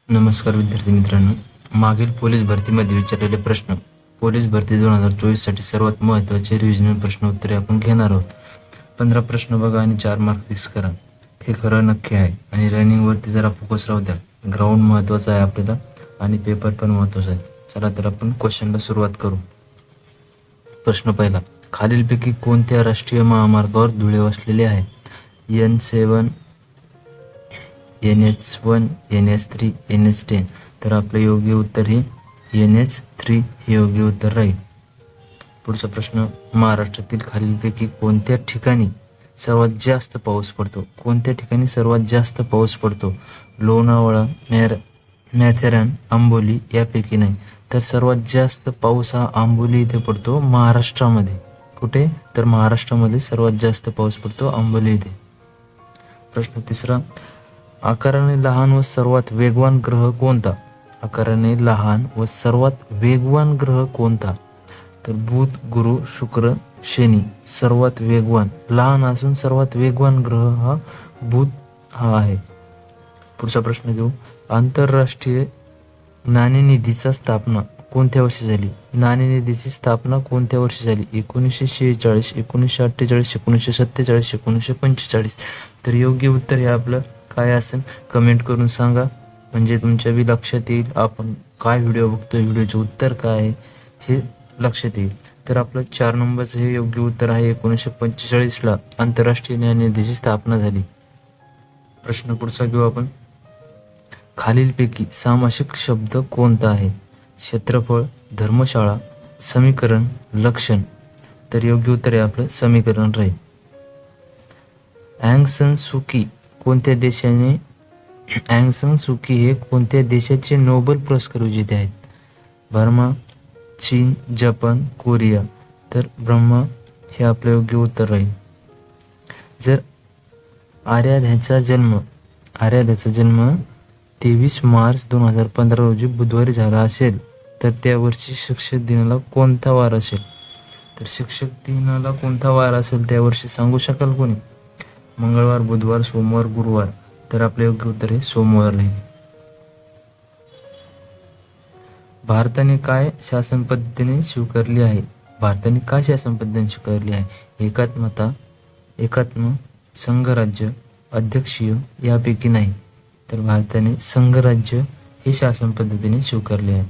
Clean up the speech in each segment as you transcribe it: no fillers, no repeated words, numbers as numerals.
नमस्कार विद्यार्थी मित्रांनो, मागील पोलीस भरतीमध्ये विचारलेले प्रश्न, पोलीस भरती 2024 साठी सर्वात महत्त्वाचे रिव्हिजनल प्रश्न उत्तरे आपण घेणार आहोत. 15 प्रश्न बघा आणि 4 मार्क फिक्स करा. हे खरं नक्की आहे आणि रनिंगवरती जरा फोकस राहू द्या. ग्राउंड महत्त्वाचं आहे आपल्याला आणि पेपर पण महत्त्वाचा आहे. चला तर आपण क्वेश्चनला सुरुवात करू. प्रश्न पहिला, खालीलपैकी कोणत्या राष्ट्रीय महामार्गावर धुळे वसलेले आहे? N7, NH1, NH3, NH10. तर आपलं योग्य उत्तर हे NH3 हे योग्य उत्तर राहील. पुढचा प्रश्न, महाराष्ट्रातील खालीलपैकी कोणत्या ठिकाणी सर्वात जास्त पाऊस पडतो? कोणत्या ठिकाणी सर्वात जास्त पाऊस पडतो? लोणावळा, माथेरान, आंबोली यापैकी नाही. तर सर्वात जास्त पाऊस हा आंबोली इथे पडतो, महाराष्ट्रामध्ये. कुठे? तर महाराष्ट्रामध्ये सर्वात जास्त पाऊस पडतो आंबोली इथे. प्रश्न तिसरा, आकाराने लहान व सर्वात वेगवान ग्रह कोणता? आकाराने लहान व सर्वात वेगवान ग्रह कोणता? तर बुध, गुरु, शुक्र, शनी. सर्वात वेगवान, लहान असून सर्वात वेगवान ग्रह हा बुध हा आहे. पुढचा प्रश्न घेऊ. आंतरराष्ट्रीय नाणेनिधीचा स्थापना कोणत्या वर्षी झाली? नाणेनिधीची स्थापना कोणत्या वर्षी झाली? 1946, 1948, 1947, 1945. तर योग्य उत्तर हे आपलं काय असेल कमेंट करून सांगा, म्हणजे तुमच्या बी लक्षात येईल आपण काय व्हिडिओ बघतो, व्हिडिओचे उत्तर काय आहे हे लक्षात येईल. तर आपलं 4 नंबरचं हे योग्य उत्तर आहे. 1945ला आंतरराष्ट्रीय नाणेनिधीची स्थापना झाली. प्रश्न पुढचा घेऊ आपण. खालीलपैकी सामासिक शब्द कोणता आहे? क्षेत्रफळ, धर्मशाळा, समीकरण, लक्षण. तर योग्य उत्तर आहे आपलं समीकरण राहील. अँग सन सू की कोणत्या देशाने अँग सन सू की हे कोणत्या देशाचे नोबेल पुरस्कार विजेते आहेत? बर्मा, चीन, जपान, कोरिया. तर ब्रह्मा हे आपलं योग्य उत्तर राहील. जर आराध्याचा जन्म 23 मार्च 2015 रोजी बुधवारी झाला असेल तर त्या वर्षी शिक्षक दिनाला कोणता वार असेल? तर शिक्षक दिनाला कोणता वार असेल त्या वर्षी सांगू शकाल कोणी? मंगळवार, बुधवार, सोमवार, गुरुवार. तर आपले योग्य उत्तर हे सोमवार राहील. भारताने काय शासन पद्धतीने स्वीकारली आहे? भारताने काय शासन पद्धतीने स्वीकारली आहे? एकात्म, संघराज्य, अध्यक्षीय यापैकी नाही. तर भारताने संघराज्य हे शासन पद्धतीने स्वीकारले आहे.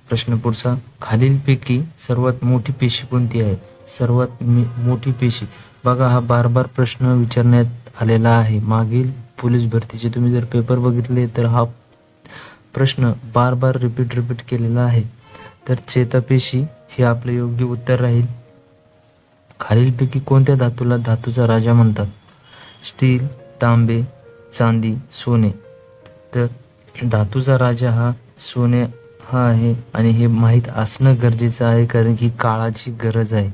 प्रश्न पुढचा, खालीलपैकी सर्वात मोठी पेशी कोणती आहे? सर्वात मोठी पेशी बघा, हा बार प्रश्न विचारण्यात आलेला आहे. मागील पोलीस भरतीचे तुम्ही जर पेपर बघितले तर हा प्रश्न बार रिपीट केलेला आहे. तर चेतापेशी हे आपले योग्य उत्तर राहील. खालीलपैकी कोणत्या धातूला धातूचा राजा म्हणतात? स्टील, तांबे, चांदी, सोने. तर धातूचा राजा हा सोने हा आहे आणि हे माहीत असणं गरजेचं आहे, कारण की काळाची गरज आहे.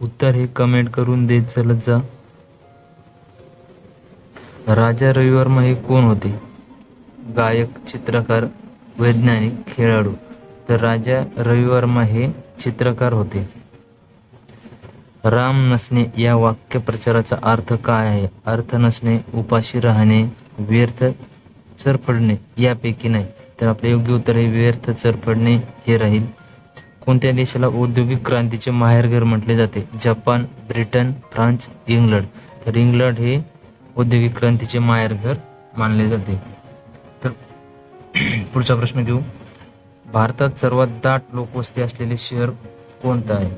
उत्तर हे कमेंट करून देत चलत जा. राजा रविवर्मा हे कोण होते? गायक, चित्रकार, वैज्ञानिक, खेळाडू. तर राजा रविवर्मा हे चित्रकार होते. राम नसणे या वाक्यप्रचाराचा अर्थ काय आहे? अर्थ नसणे, उपाशी राहणे, व्यर्थ चरफडणे यापैकी नाही. तर आपले योग्य उत्तर हे व्यर्थ चरफडणे हे राहील. कोणत्या देशाला औद्योगिक क्रांतीचे माहेरघर म्हटले जाते? Japan, Britain, France, England. तर इंग्लंड हे औद्योगिक क्रांतीचे माहेरघर मानले जाते. तर पुढचा प्रश्न घेऊ. भारतात सर्वात दाट लोकवस्ती असलेले शहर कोणतं आहे?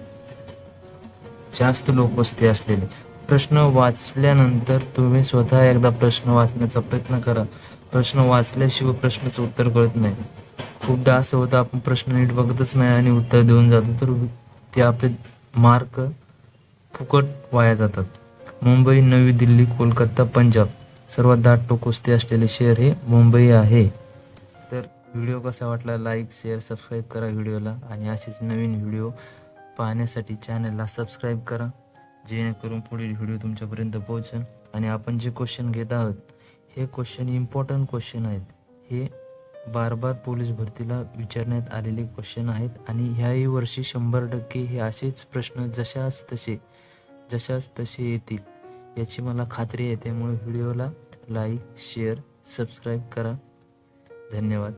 जास्त लोकवस्ती असलेले. प्रश्न वाचल्यानंतर तुम्ही स्वतः एकदा प्रश्न वाचण्याचा प्रयत्न करा. प्रश्न वाचल्याशिवाय प्रश्नाचं उत्तर कळत नाही. खूपदा असं होतं आपण प्रश्न नीट बघतच नाही आणि उत्तर देऊन जातो, तर ते आपले मार्क फुकट वाया जातात. मुंबई, नवी दिल्ली, कोलकाता, पंजाब. सर्वात दाट लोकवस्ती असलेले शहर हे मुंबई आहे. तर व्हिडिओ कसा वाटला? लाईक, शेअर, सबस्क्राईब करा व्हिडिओला आणि असेच नवीन व्हिडिओ पाहण्यासाठी चॅनलला सबस्क्राईब करा, जेणेकरून पुढील व्हिडिओ तुमच्यापर्यंत पोहोचेल. आणि आपण जे क्वेश्चन घेत आहोत हे क्वेश्चन इम्पॉर्टंट क्वेश्चन आहेत. हे बार पोलीस भरतीला विचारण्यात आलेले क्वेश्चन आहेत आणि ह्याही वर्षी 100% हे असेच प्रश्न जशाच तसे येतील याची मला खात्री आहे. त्यामुळे व्हिडिओला लाईक, शेअर, सबस्क्राईब करा. धन्यवाद.